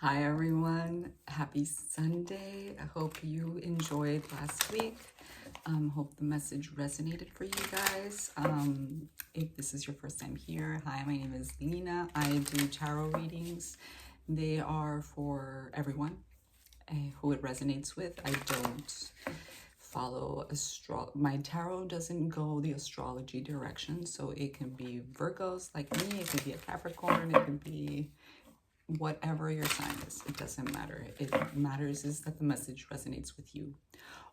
Hi everyone, happy Sunday. I hope you enjoyed last week. Hope the message resonated for you guys. If this is your first time here, hi, my name is Lena. I do tarot readings. They are for everyone who it resonates with. I don't follow my tarot doesn't go the astrology direction, so it can be Virgos like me, it can be a Capricorn, it can be whatever your sign is. It doesn't matter. It matters is that the message resonates with you.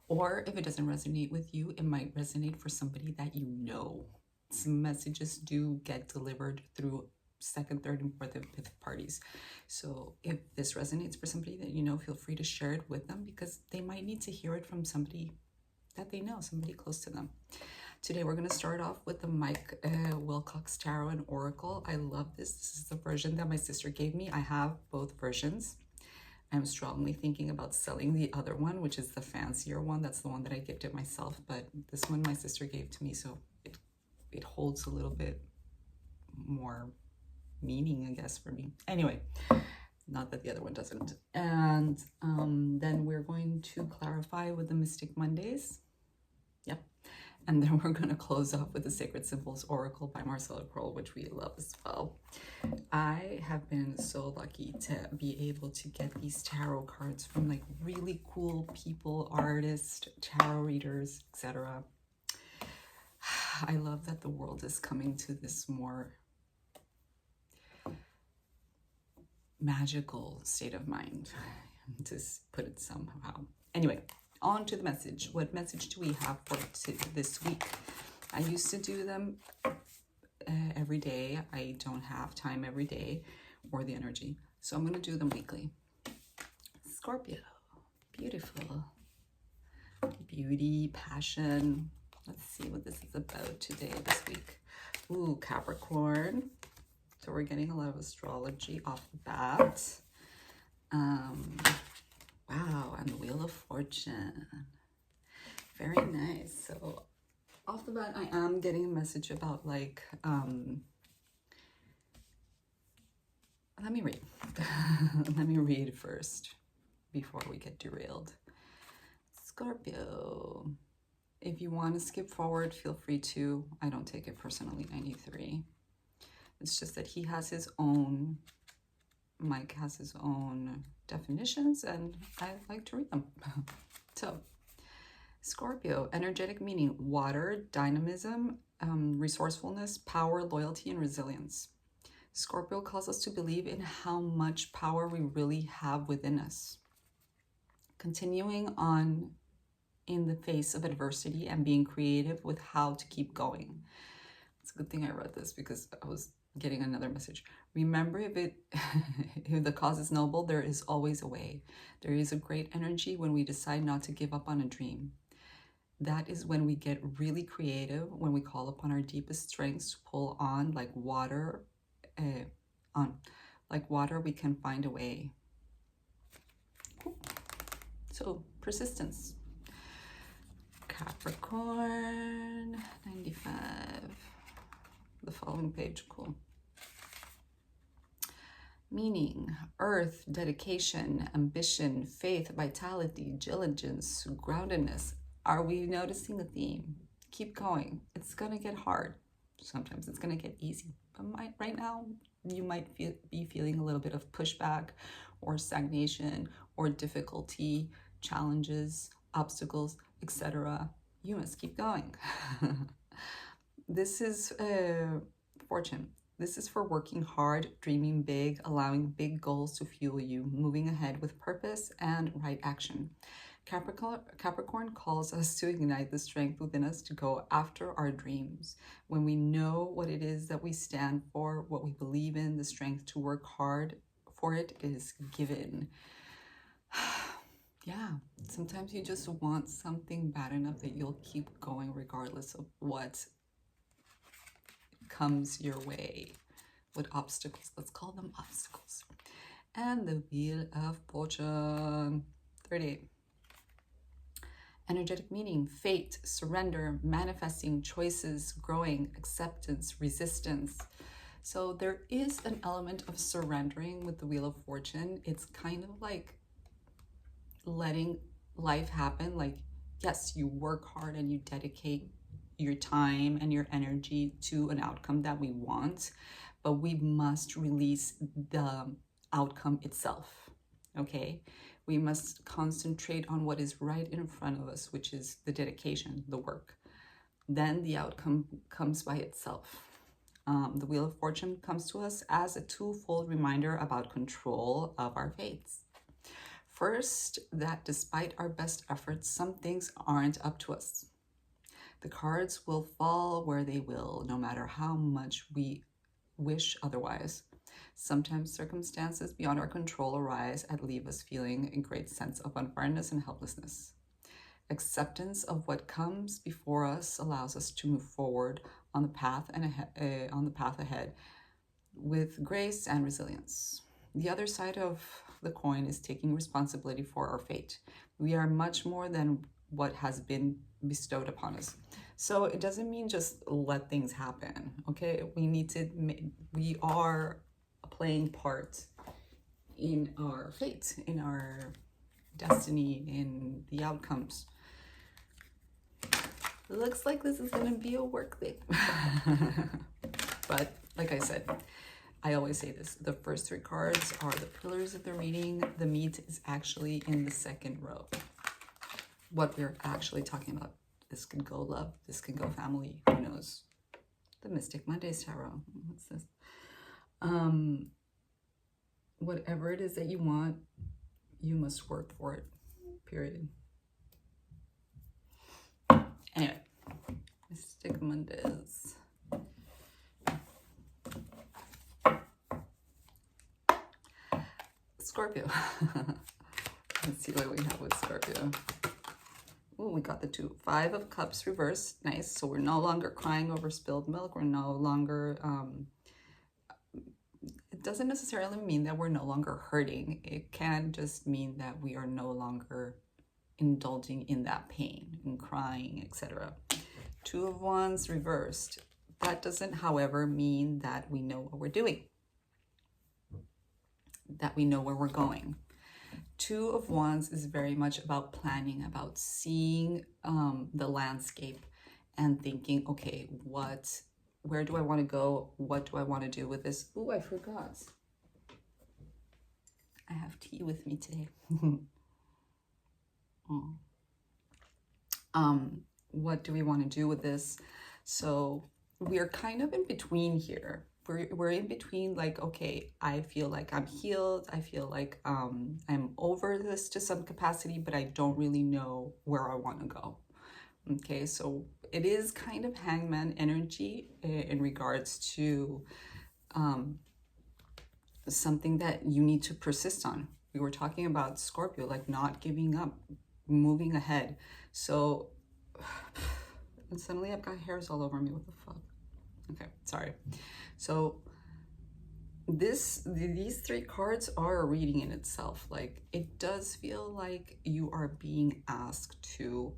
Or if it doesn't resonate with you, it might resonate for somebody that you know. Some messages do get delivered through second, third, and fourth, and fifth parties. So if this resonates for somebody that you know, feel free to share it with them because they might need to hear it from somebody that they know, somebody close to them. Today we're going to start off with the Mike Wilcox Tarot and Oracle. I love this. This is the version that my sister gave me. I have both versions. I'm strongly thinking about selling the other one, which is the fancier one. That's the one that I gifted myself, but this one my sister gave to me, so it holds a little bit more meaning, I guess, for me. Anyway, not that the other one doesn't. And then we're going to clarify with the Mystic Mondays. Yep. And then we're going to close off with the Sacred Symbols Oracle by Marcella Kroll, which we love as well. I have been so lucky to be able to get these tarot cards from like really cool people, artists, tarot readers, etc. I love that the world is coming to this more magical state of mind, to put it somehow. Anyway, on to the message. What message do we have for this week? I used to do them every day. I don't have time every day or the energy, so I'm going to do them weekly. Scorpio, beautiful, beauty, passion. Let's see what this is about today, this week. Ooh, Capricorn. So we're getting a lot of astrology off the bat. Wow, and the Wheel of Fortune. Very nice. So off the bat, I am getting a message about like, let me read. Let me read first before we get derailed. Scorpio. If you want to skip forward, feel free to. I don't take it personally, 93. It's just that he has his own, Mike has his own definitions, and I like to read them. So, Scorpio, energetic meaning, water, dynamism, resourcefulness, power, loyalty, and resilience. Scorpio calls us to believe in how much power we really have within us. Continuing on in the face of adversity and being creative with how to keep going. It's a good thing I read this because I was getting another message. Remember, if the cause is noble, there is always a way. There is a great energy when we decide not to give up on a dream. That is when we get really creative, when we call upon our deepest strengths to pull on like water. Like water, we can find a way. So, persistence. Capricorn, 95. The following page, cool. Meaning, earth, dedication, ambition, faith, vitality, diligence, groundedness. Are we noticing a theme? Keep going. It's going to get hard. Sometimes it's going to get easy. But right now, you might be feeling a little bit of pushback or stagnation or difficulty, challenges, obstacles, etc. You must keep going. This is Fortune. This is for working hard, dreaming big, allowing big goals to fuel you, moving ahead with purpose and right action. Capricorn calls us to ignite the strength within us to go after our dreams. When we know what it is that we stand for, what we believe in, the strength to work hard for it is given. Yeah, sometimes you just want something bad enough that you'll keep going regardless of what comes your way. With obstacles, let's call them obstacles. And the Wheel of Fortune, 38. Energetic meaning, fate, surrender, manifesting, choices, growing, acceptance, resistance. So there is an element of surrendering with the Wheel of Fortune. It's kind of like letting life happen. Like, yes, you work hard and you dedicate your time and your energy to an outcome that we want, but we must release the outcome itself, okay? We must concentrate on what is right in front of us, which is the dedication, the work. Then the outcome comes by itself. The Wheel of Fortune comes to us as a twofold reminder about control of our fates. First, that despite our best efforts, some things aren't up to us. The cards will fall where they will, no matter how much we wish otherwise. Sometimes circumstances beyond our control arise and leave us feeling a great sense of unfairness and helplessness. Acceptance of what comes before us allows us to move forward on the path ahead with grace and resilience. The other side of the coin is taking responsibility for our fate. We are much more than what has been bestowed upon us. So it doesn't mean just let things happen, okay? We are playing part in our fate, in our destiny, in the outcomes. It looks like this is gonna be a work thing. But like I said, I always say this, the first three cards are the pillars of the reading. The meat is actually in the second row. What we're actually talking about. This can go love, this can go family, who knows? The Mystic Mondays Tarot, what's this? Whatever it is that you want, you must work for it, period. Anyway, Mystic Mondays. Scorpio. Let's see what we have with Scorpio. Oh, we got the 5 of Cups reversed. Nice. So we're no longer crying over spilled milk. We're no longer... it doesn't necessarily mean that we're no longer hurting. It can just mean that we are no longer indulging in that pain and crying, etc. 2 of Wands reversed. That doesn't, however, mean that we know what we're doing, that we know where we're going. 2 of Wands is very much about planning, about seeing the landscape and thinking, okay, where do I want to go? What do I want to do with this? Oh, I forgot. I have tea with me today. What do we want to do with this? So we are kind of in between here. We're in between, like, okay, I feel like I'm healed. I feel like I'm over this to some capacity, but I don't really know where I want to go. Okay, so it is kind of hangman energy in regards to something that you need to persist on. We were talking about Scorpio, like not giving up, moving ahead. So, and suddenly I've got hairs all over me. What the fuck? Okay, sorry. So these 3 cards are a reading in itself. Like, it does feel like you are being asked to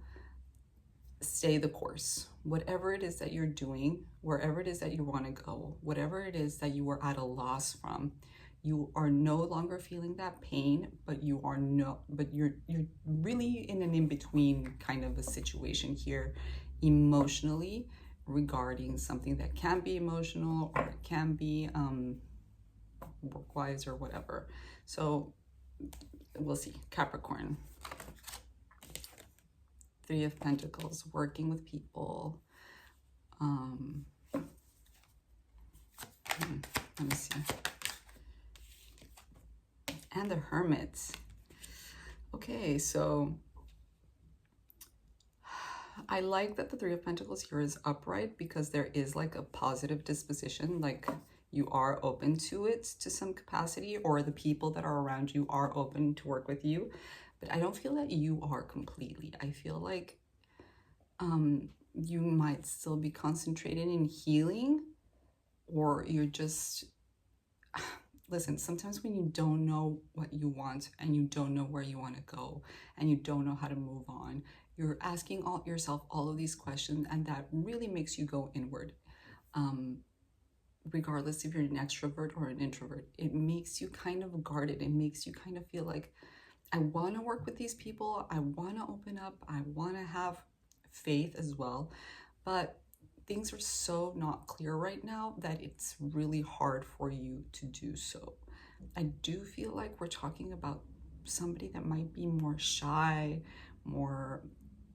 stay the course. Whatever it is that you're doing, wherever it is that you want to go, whatever it is that you were at a loss from, you are no longer feeling that pain, but you're really in an in-between kind of a situation here emotionally, regarding something that can be emotional or it can be work-wise or whatever. So we'll see. Capricorn. 3 of Pentacles, working with people. Let me see. And the Hermit. Okay, so I like that the 3 of Pentacles here is upright, because there is like a positive disposition, like you are open to it to some capacity, or the people that are around you are open to work with you. But I don't feel that you are completely. I feel like you might still be concentrated in healing, or you're just... Listen, sometimes when you don't know what you want and you don't know where you want to go and you don't know how to move on, you're asking yourself all of these questions, and that really makes you go inward. regardless if you're an extrovert or an introvert, it makes you kind of guarded. It makes you kind of feel like, I want to work with these people. I want to open up. I want to have faith as well. But things are so not clear right now that it's really hard for you to do so. I do feel like we're talking about somebody that might be more shy, more,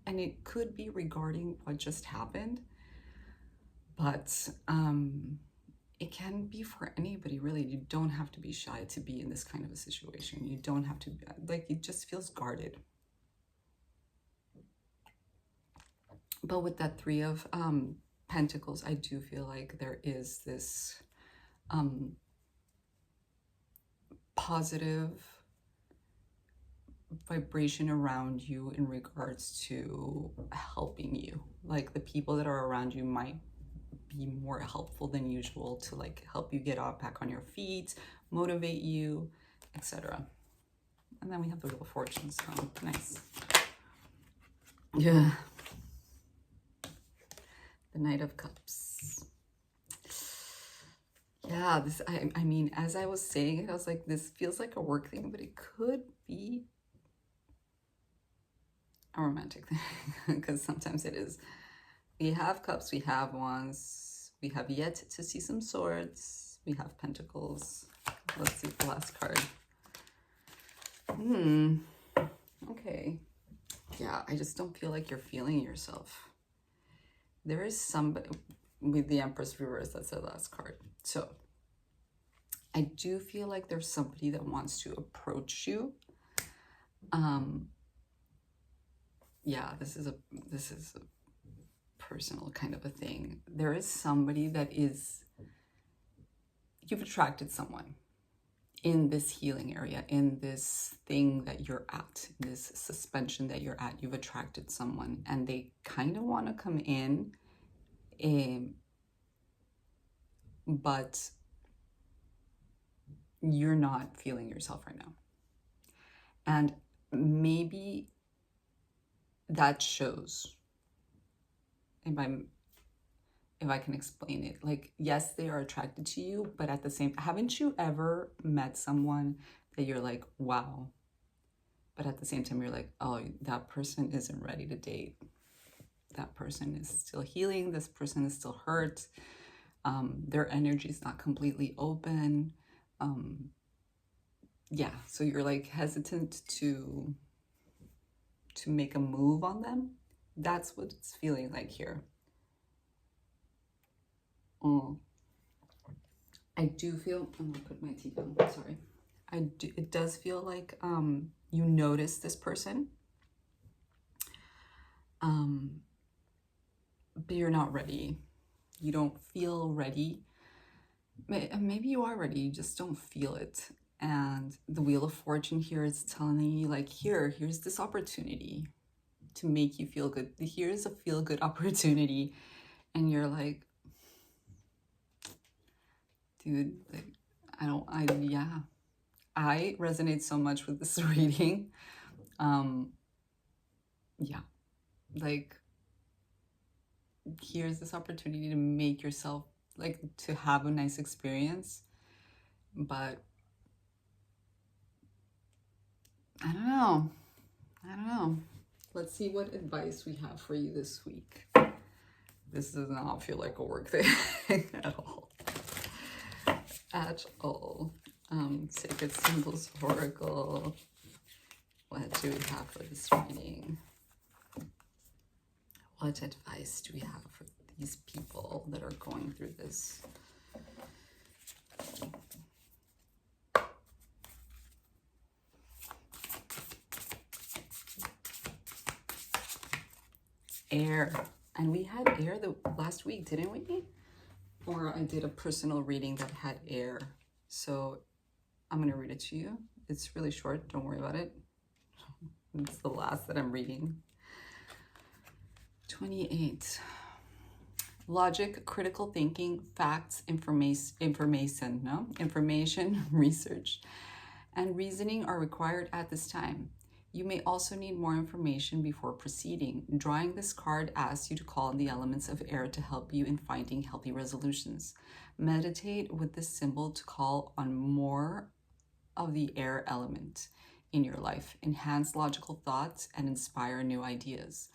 and it could be regarding what just happened, but it can be for anybody, really. You don't have to be shy to be in this kind of a situation. You don't have to, like, it just feels guarded. But with that Three of Pentacles, I do feel like there is this positive vibration around you in regards to helping you. Like, the people that are around you might be more helpful than usual to like help you get back on your feet, motivate you, etc. And then we have the Wheel of Fortune, so nice. Yeah. The Knight of Cups. Yeah, this, I mean, as I was saying it, I was like, this feels like a work thing, but it could be a romantic thing, because sometimes it is. We have Cups, we have Wands, we have yet to see some Swords, we have Pentacles. Let's see the last card. Okay. Yeah, I just don't feel like you're feeling yourself. There is somebody with the Empress reverse, that's the last card. So I do feel like there's somebody that wants to approach you. Yeah, this is a personal kind of a thing. There is somebody that is, you've attracted someone in this healing area, in this thing that you're at, this suspension that you're at. You've attracted someone and they kind of want to come in, but you're not feeling yourself right now. And maybe that shows. If I can explain it, like, yes, they are attracted to you, but at the same, haven't you ever met someone that you're like, wow, but at the same time you're like, oh, that person isn't ready to date. That person is still healing. This person is still hurt. Their energy is not completely open. Yeah, so you're like hesitant to make a move on them. That's what it's feeling like here. I do feel, I'm gonna put my tea down, sorry. It does feel like you notice this person, but you're not ready. You don't feel ready. Maybe you are ready, you just don't feel it. And the Wheel of Fortune here is telling you, like, here's this opportunity to make you feel good. Here's a feel-good opportunity. And you're like, dude, like, I resonate so much with this reading. Yeah, like, here's this opportunity to make yourself, like, to have a nice experience, but I don't know. Let's see what advice we have for you this week. This does not feel like a work thing at all. At all. Sacred Symbols Oracle. What do we have for this reading? What advice do we have for these people that are going through this? Air. And we had air the last week, didn't we? Or I did a personal reading that had air. So I'm going to read it to you. It's really short. Don't worry about it. It's the last that I'm reading. 28. Logic, critical thinking, facts, information, research, and reasoning are required at this time. You may also need more information before proceeding. Drawing this card asks you to call on the elements of air to help you in finding healthy resolutions. Meditate with this symbol to call on more of the air element in your life. Enhance logical thoughts and inspire new ideas.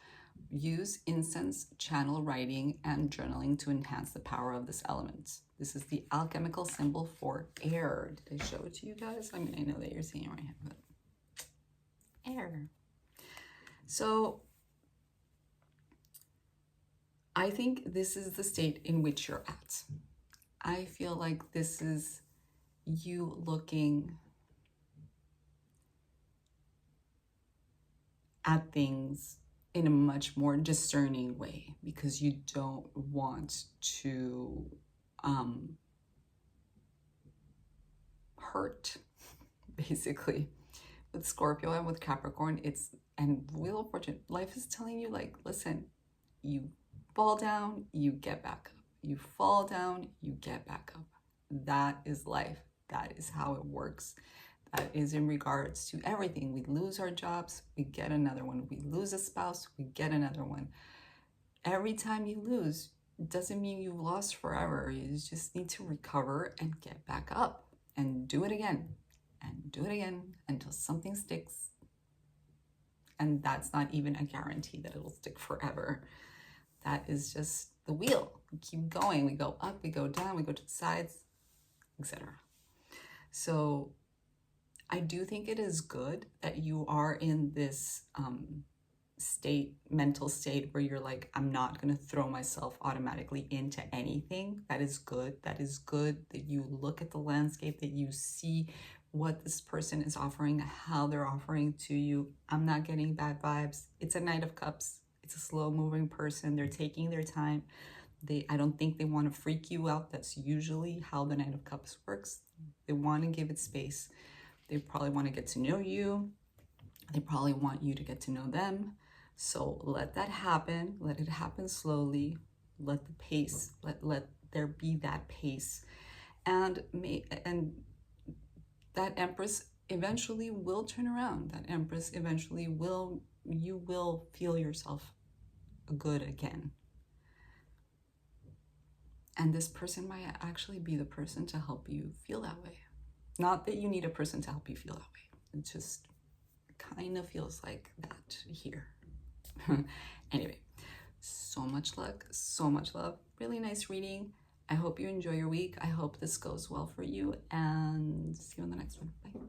Use incense, channel writing, and journaling to enhance the power of this element. This is the alchemical symbol for air. Did I show it to you guys? I mean, I know that you're seeing it right here, but air. So I think this is the state in which you're at. I feel like this is you looking at things in a much more discerning way, because you don't want to hurt, basically. With Scorpio and with Capricorn, and Wheel of Fortune, life is telling you, like, listen, you fall down, you get back up. You fall down, you get back up. That is life. That is how it works. That is in regards to everything. We lose our jobs, we get another one. We lose a spouse, we get another one. Every time you lose, it doesn't mean you've lost forever. You just need to recover and get back up and do it again and do it again until something sticks. And that's not even a guarantee that it'll stick forever. That is just the wheel. We keep going. We go up, we go down, we go to the sides, etc. So I do think it is good that you are in this mental state where you're like, I'm not going to throw myself automatically into anything. That is good. That is good that you look at the landscape, that you see what this person is offering, how they're offering to you. I'm not getting bad vibes. It's a Knight of Cups. It's a slow moving person. They're taking their time. I don't think they want to freak you out. That's usually how the Knight of Cups works. They want to give it space. They probably want to get to know you. They probably want you to get to know them. So let that happen. Let it happen slowly. Let the pace, let there be that pace. And that Empress eventually will turn around. That Empress eventually you will feel yourself good again. And this person might actually be the person to help you feel that way. Not that you need a person to help you feel that way. It just kind of feels like that here. Anyway, so much luck, so much love. Really nice reading. I hope you enjoy your week. I hope this goes well for you, and see you in the next one. Bye.